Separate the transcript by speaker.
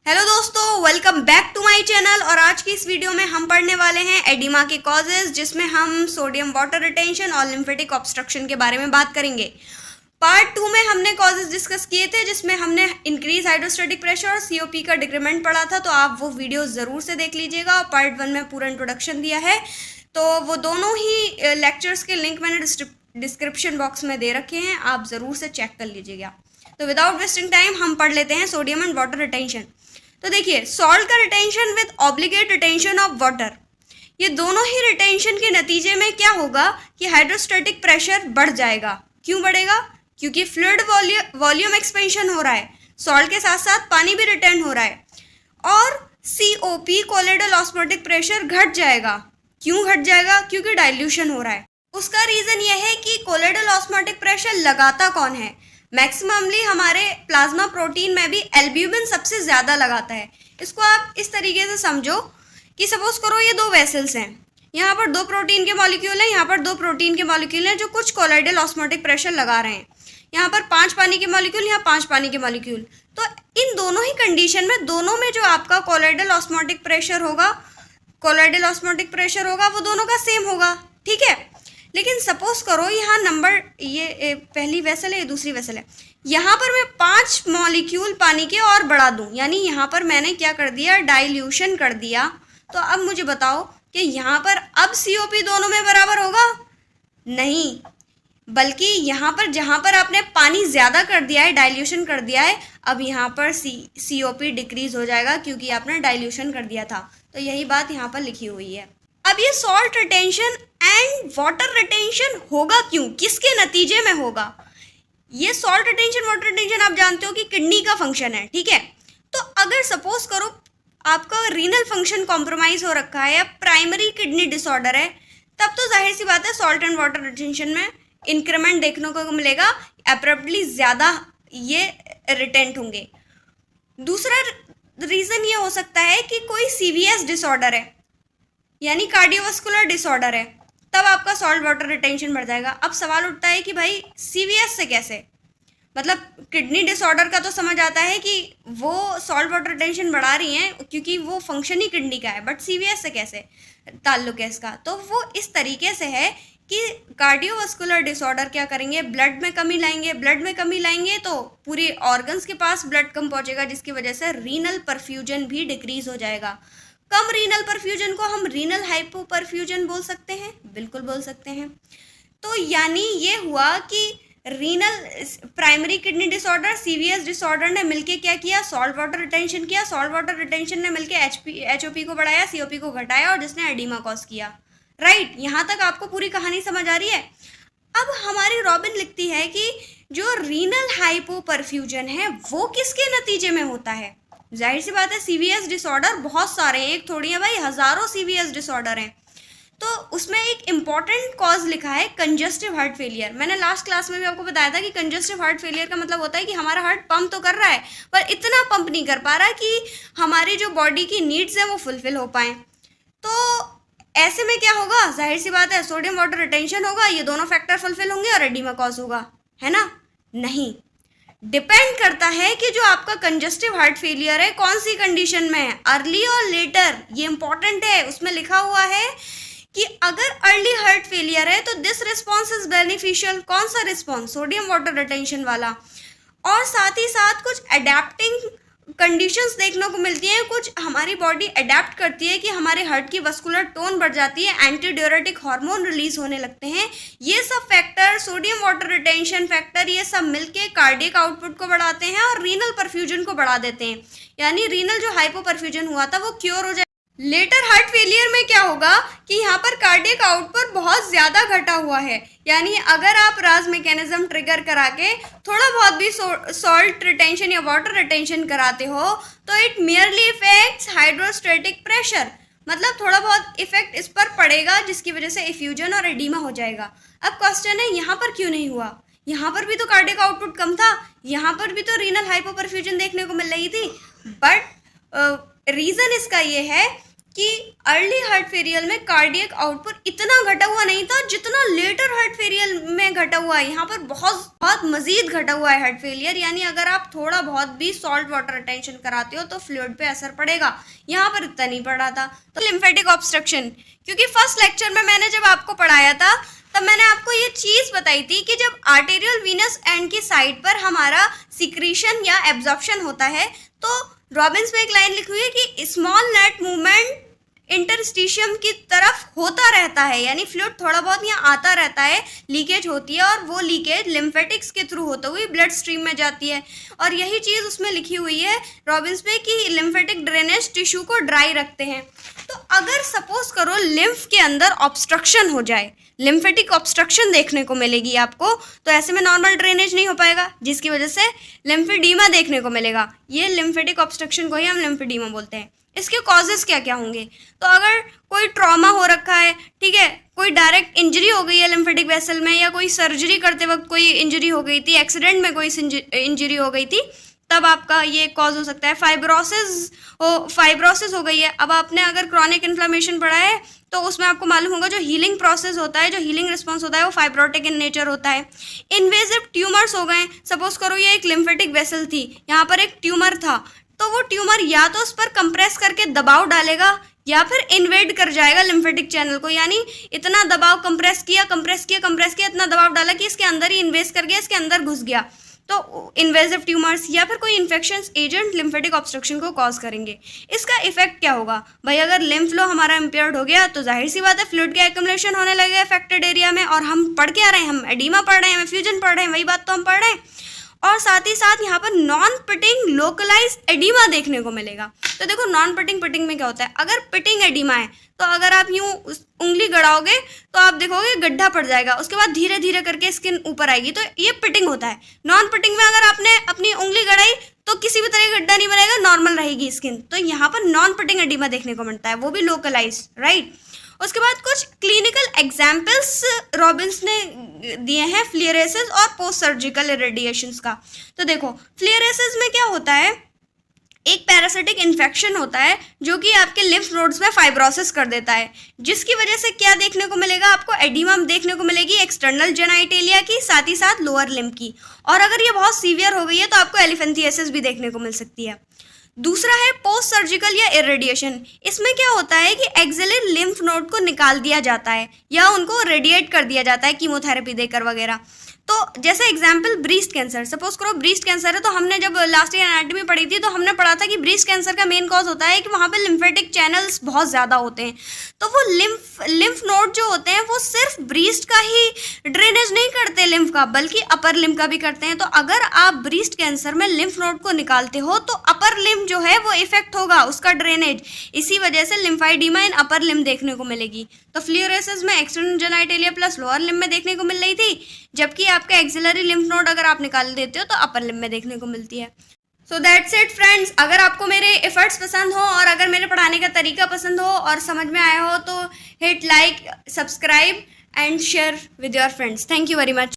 Speaker 1: Hello दोस्तों, welcome back to my channel. और आज की इस वीडियो में हम पढ़ने वाले हैं एडिमा के कॉजेज, जिसमें हम सोडियम वाटर रिटेंशन और लिम्फेटिक ऑब्स्ट्रक्शन के बारे में बात करेंगे। पार्ट 2 में हमने कॉजेज डिस्कस किए थे, जिसमें हमने इंक्रीज हाइड्रोस्टैटिक प्रेशर और सीओपी का डिक्रीमेंट पढ़ा था, तो आप वो वीडियो ज़रूर से देख लीजिएगा। और पार्ट 1 में पूरा इंट्रोडक्शन दिया है, तो वो दोनों ही लेक्चर्स के लिंक मैंने डिस्क्रिप्शन बॉक्स में दे रखे हैं, आप ज़रूर से चेक कर लीजिएगा। तो विदाउट वेस्टिंग टाइम हम पढ़ लेते हैं सोडियम एंड वाटर रिटेंशन। तो देखिए, सॉल्ट का retention with obligate retention of water, ये दोनों ही रिटेंशन के नतीजे में क्या होगा कि हाइड्रोस्टैटिक प्रेशर बढ़ जाएगा। क्यों बढ़ेगा? क्योंकि फ्लूइड वॉल्यूम एक्सपेंशन हो रहा है, सॉल्ट के साथ साथ पानी भी रिटेन हो रहा है, और सीओपी कोलोइडल ऑस्मोटिक प्रेशर घट जाएगा। क्यों घट जाएगा? क्योंकि डाइल्यूशन हो रहा है। उसका रीज़न यह है कि कोलोइडल ऑस्मोटिक प्रेशर लगाता कौन है? मैक्सिममली हमारे प्लाज्मा प्रोटीन में भी एल्ब्यूमिन सबसे ज़्यादा लगाता है। इसको आप इस तरीके से समझो कि सपोज करो ये दो वेसल्स हैं, यहाँ पर दो प्रोटीन के मॉलिक्यूल हैं, यहाँ पर दो प्रोटीन के मॉलिक्यूल हैं जो कुछ कोलोइडल ऑस्मोटिक प्रेशर लगा रहे हैं। यहाँ पर 5 पानी के मॉलिक्यूल, यहाँ 5 पानी के मॉलिक्यूल। तो इन दोनों ही कंडीशन में दोनों में जो आपका कोलोइडल ऑस्मोटिक प्रेशर होगा वो दोनों का सेम होगा, ठीक है। लेकिन सपोज करो यहाँ नंबर, ये पहली वेसल है, ये दूसरी वेसल है, यहाँ पर मैं 5 मॉलिक्यूल पानी के और बढ़ा दूँ, यानी यहाँ पर मैंने क्या कर दिया? डाइल्यूशन कर दिया। तो अब मुझे बताओ कि यहाँ पर अब सीओपी दोनों में बराबर होगा? नहीं, बल्कि यहाँ पर जहाँ पर आपने पानी ज़्यादा कर दिया है, डाइल्यूशन कर दिया है, अब यहाँ पर सीओपी डिक्रीज हो जाएगा क्योंकि आपने डाइल्यूशन कर दिया था। तो यही बात यहाँ पर लिखी हुई है। अब ये salt retention and water retention होगा क्यों? किसके नतीजे में होगा? ये सॉल्ट रिटेंशन, वाटर रिटेंशन आप जानते हो कि किडनी का फंक्शन है, ठीक है। तो अगर सपोज करो आपका रीनल फंक्शन कॉम्प्रोमाइज हो रखा है या प्राइमरी किडनी डिसऑर्डर है, तब तो जाहिर सी बात है सॉल्ट एंड वाटर रिटेंशन में इंक्रीमेंट देखने को मिलेगा, एब्रप्टली ज़्यादा ये रिटेंट होंगे। दूसरा रीज़न ये हो सकता है कि कोई सीवीएस डिसऑर्डर है, यानी कार्डियोवास्कुलर डिसऑर्डर है, तब आपका सॉल्ट वाटर रिटेंशन बढ़ जाएगा। अब सवाल उठता है कि भाई सीवीएस से कैसे? मतलब किडनी डिसऑर्डर का तो समझ आता है कि वो सॉल्ट वाटर रिटेंशन बढ़ा रही हैं क्योंकि वो फंक्शन ही किडनी का है, बट सीवीएस से कैसे ताल्लुक है इसका? तो वो इस तरीके से है कि कार्डियोवास्कुलर डिसऑर्डर क्या करेंगे? ब्लड में कमी लाएंगे। ब्लड में कमी लाएंगे तो पूरे ऑर्गन्स के पास ब्लड कम पहुँचेगा, जिसकी वजह से रीनल परफ्यूजन भी डिक्रीज हो जाएगा। कम रीनल परफ्यूजन को हम रीनल हाइपोपरफ्यूजन बोल सकते हैं, बिल्कुल बोल सकते हैं। तो यानी ये हुआ कि renal primary kidney disorder, CVS disorder ने मिलके क्या किया? सॉल्ट वाटर रिटेंशन किया। सॉल्ट वाटर रिटेंशन ने मिलके एचओपी को बढ़ाया, सीओपी को घटाया, और जिसने एडिमा कॉज किया। राइट, यहाँ तक आपको पूरी कहानी समझ आ रही है? अब हमारी रॉबिन लिखती है कि जो रीनल हाइपोपरफ्यूजन है वो किसके नतीजे में होता है? जाहिर सी बात है, सीवीएस डिसऑर्डर बहुत सारे हैं, एक थोड़ी है भाई, हज़ारों सीवीएस डिसऑर्डर हैं। तो उसमें एक इम्पॉर्टेंट कॉज लिखा है कंजस्टिव हार्ट फेलियर। मैंने लास्ट क्लास में भी आपको बताया था कि कंजस्टिव हार्ट फेलियर का मतलब होता है कि हमारा हार्ट पंप तो कर रहा है, पर इतना पंप नहीं कर पा रहा कि हमारी जो बॉडी की नीड्स हैं वो फुलफिल हो पाएँ। तो ऐसे में क्या होगा? जाहिर सी बात है, सोडियम वाटर रिटेंशन होगा, ये दोनों फैक्टर फुलफिल होंगे और एडिमा कॉज होगा, है ना? नहीं, डिपेंड करता है कि जो आपका कंजस्टिव हार्ट फेलियर है कौन सी कंडीशन में है, अर्ली और लेटर। ये इंपॉर्टेंट है, उसमें लिखा हुआ है कि अगर अर्ली हार्ट फेलियर है तो दिस रिस्पॉन्स इज बेनिफिशियल। कौन सा रिस्पॉन्स? सोडियम वाटर रिटेंशन वाला। और साथ ही साथ कुछ अडेप्टिंग कंडीशंस देखने को मिलती हैं, कुछ हमारी बॉडी अडेप्ट करती है कि हमारे हार्ट की वस्कुलर टोन बढ़ जाती है, एंटी डायरेटिक हार्मोन रिलीज होने लगते हैं। ये सब factor, sodium water retention factor, ये सब मिलके कार्डियक आउटपुट को बढ़ाते हैं और रीनल परफ्यूजन को बढ़ा देते हैं, यानी रीनल जो हाइपोपरफ्यूजन हुआ था वो क्योर हो जाए। लेटर हार्ट फेलियर में क्या होगा कि यहाँ पर कार्डियक आउटपुट बहुत ज़्यादा घटा हुआ है, यानी अगर आप राज मैकेनिज्म ट्रिगर करा के थोड़ा बहुत भी सॉल्ट रिटेंशन या वाटर रिटेंशन कराते हो तो it merely effects hydrostatic pressure, मतलब थोड़ा बहुत इफेक्ट इस पर पड़ेगा, जिसकी वजह से इफ्यूजन और एडिमा हो जाएगा। अब क्वेश्चन है, यहाँ पर क्यों नहीं हुआ? यहाँ पर भी तो कार्डियक आउटपुट कम था, यहाँ पर भी तो रीनल हाइपोपरफ्यूजन देखने को मिल रही थी, बट रीज़न इसका ये है कि अर्ली हार्ट फेलियर में कार्डियक आउटपुट इतना घटा हुआ नहीं था जितना लेटर हार्ट फेलियर में घटा हुआ है। यहाँ पर बहुत बहुत मजीद घटा हुआ है हार्ट फेलियर, यानी अगर आप थोड़ा बहुत भी सॉल्ट वाटर रिटेंशन कराते हो तो फ्लूइड पे असर पड़ेगा। यहाँ पर इतना नहीं पड़ा था। तो लिम्फेटिक ऑब्स्ट्रक्शन, क्योंकि फर्स्ट लेक्चर में मैंने जब आपको पढ़ाया था तब मैंने आपको ये चीज़ बताई थी कि जब आर्टेरियल वीनस एंड की साइड पर हमारा सिक्रीशन या एब्जॉर्प्शन होता है तो रॉबिन्स में एक लाइन लिखी हुई है कि स्मॉल नेट मूवमेंट इंटरस्टिशियम की तरफ होता रहता है, यानी फ्लूइड थोड़ा बहुत यहाँ आता रहता है, लीकेज होती है और वो लीकेज लिम्फेटिक्स के थ्रू होते हुए ब्लड स्ट्रीम में जाती है। और यही चीज़ उसमें लिखी हुई है रॉबिन्स में कि लिम्फेटिक ड्रेनेज टिश्यू को ड्राई रखते हैं। तो अगर सपोज करो लिम्फ के अंदर ऑब्स्ट्रक्शन हो जाए, लिम्फेटिक ऑब्स्ट्रक्शन देखने को मिलेगी आपको, तो ऐसे में नॉर्मल ड्रेनेज नहीं हो पाएगा जिसकी वजह से लिम्फेडीमा देखने को मिलेगा। ये लिम्फेटिक ऑब्स्ट्रक्शन को ही हम लिम्फेडीमा बोलते हैं। इसके कॉजेज़ क्या क्या होंगे? तो अगर कोई ट्रॉमा हो रखा है, ठीक है, कोई डायरेक्ट इंजरी हो गई है लिम्फेटिक वेसल में, या कोई सर्जरी करते वक्त कोई इंजरी हो गई थी, एक्सीडेंट में कोई इंजरी हो गई थी, तब आपका ये कॉज हो सकता है। फाइब्रोसिस हो गई है। अब आपने अगर क्रॉनिक इन्फ्लेमेशन पढ़ा है तो उसमें आपको मालूम होगा जो हीलिंग प्रोसेस होता है, जो हीलिंग रिस्पॉन्स होता है वो फाइब्रोटिक इन नेचर होता है। इन्वेजिव ट्यूमर्स हो गए, सपोज करो ये एक लिम्फेटिक वेसल थी, यहाँ पर एक ट्यूमर था, तो वो ट्यूमर या तो उस पर कंप्रेस करके दबाव डालेगा या फिर इन्वेड कर जाएगा लिम्फेटिक चैनल को, यानी इतना दबाव कंप्रेस किया इतना दबाव डाला कि इसके अंदर ही इन्वेस्ट कर गया, इसके अंदर घुस गया। तो इन्वेजिव ट्यूमर्स या फिर कोई इन्फेक्शंस एजेंट लिम्फेटिक ऑब्स्ट्रक्शन को कॉज करेंगे। इसका इफेक्ट क्या होगा भाई? अगर लिम्फ फ्लो हमारा इम्पेयर्ड हो गया तो जाहिर सी बात है फ्लूइड का एक्युमुलेशन होने लगेगा अफेक्टेड एरिया में, और हम पढ़ के आ रहे हैं, हम एडीमा पढ़ रहे हैं, हम फ्यूजन पढ़ रहे हैं, वही बात तो हम पढ़ रहे हैं। और साथ ही साथ यहाँ पर नॉन पिटिंग लोकलाइज एडीमा देखने को मिलेगा। तो देखो नॉन पिटिंग में क्या होता है, अगर पिटिंग एडीमा है तो अगर आप यूँ उंगली गड़ाओगे तो आप देखोगे गड्ढा पड़ जाएगा, उसके बाद धीरे धीरे करके स्किन ऊपर आएगी, तो ये पिटिंग होता है। नॉन पिटिंग में अगर आपने अपनी उंगली गड़ाई तो किसी भी तरह का गड्ढा नहीं बनेगा, नॉर्मल रहेगी स्किन। तो यहाँ पर नॉन पिटिंग एडीमा देखने को मिलता है, वो भी लोकलाइज, राइट। उसके बाद कुछ क्लिनिकल एग्जाम्पल्स रॉबिन्स ने दिए हैं फ्लियरेसिस और पोस्ट सर्जिकल इरेडिएशंस का। तो देखो फ्लियरेसिस में क्या होता है, एक पैरासिटिक इन्फेक्शन होता है जो कि आपके लिम्फ नोड्स में फाइब्रोसिस कर देता है, जिसकी वजह से क्या देखने को मिलेगा आपको? एडीमा देखने को मिलेगी एक्सटर्नल जेनाइटेलिया की, साथ ही साथ लोअर लिम्फ की। और अगर ये बहुत सीवियर हो गई है तो आपको एलिफेंथियासिस भी देखने को मिल सकती है। दूसरा है पोस्ट सर्जिकल या इरेडिएशन। इसमें क्या होता है कि एक्सिलरी लिम्फ नोड को निकाल दिया जाता है या उनको रेडिएट कर दिया जाता है कीमोथेरेपी देकर वगैरह। तो जैसे एग्जाम्पल ब्रीस्ट कैंसर, सपोज करो ब्रीस्ट कैंसर है, तो हमने जब लास्ट ईयर एनाटॉमी पढ़ी थी तो हमने पढ़ा था कि ब्रीस्ट कैंसर का मेन कॉज होता है कि वहाँ पे लिम्फेटिक चैनल्स बहुत ज़्यादा होते हैं। तो वो लिम्फ नोड जो होते हैं वो सिर्फ ब्रीस्ट का ही ड्रेनेज नहीं करते लिम्फ का, बल्कि अपर लिम्फ का भी करते हैं। तो अगर आप ब्रीस्ट कैंसर में लिम्फ नोड को निकालते हो तो अपर लिम्फ जो है वो इफेक्ट होगा, उसका ड्रेनेज, इसी वजह से लिम्फाइडीमा इन अपर लिम्फ देखने को मिलेगी। तो फ्लियरेसिस में external genitalia plus lower lymph में देखने को मिल रही थी, जबकि आपका एक्सिलरी लिम्फ नोड अगर आप निकाल देते हो तो अपर लिम्फ में देखने को मिलती है। So that's it friends. अगर आपको मेरे एफर्ट्स पसंद हो और अगर मेरे पढ़ाने का तरीका पसंद हो और समझ में आया हो तो hit like, subscribe and share with your friends. Thank you very much.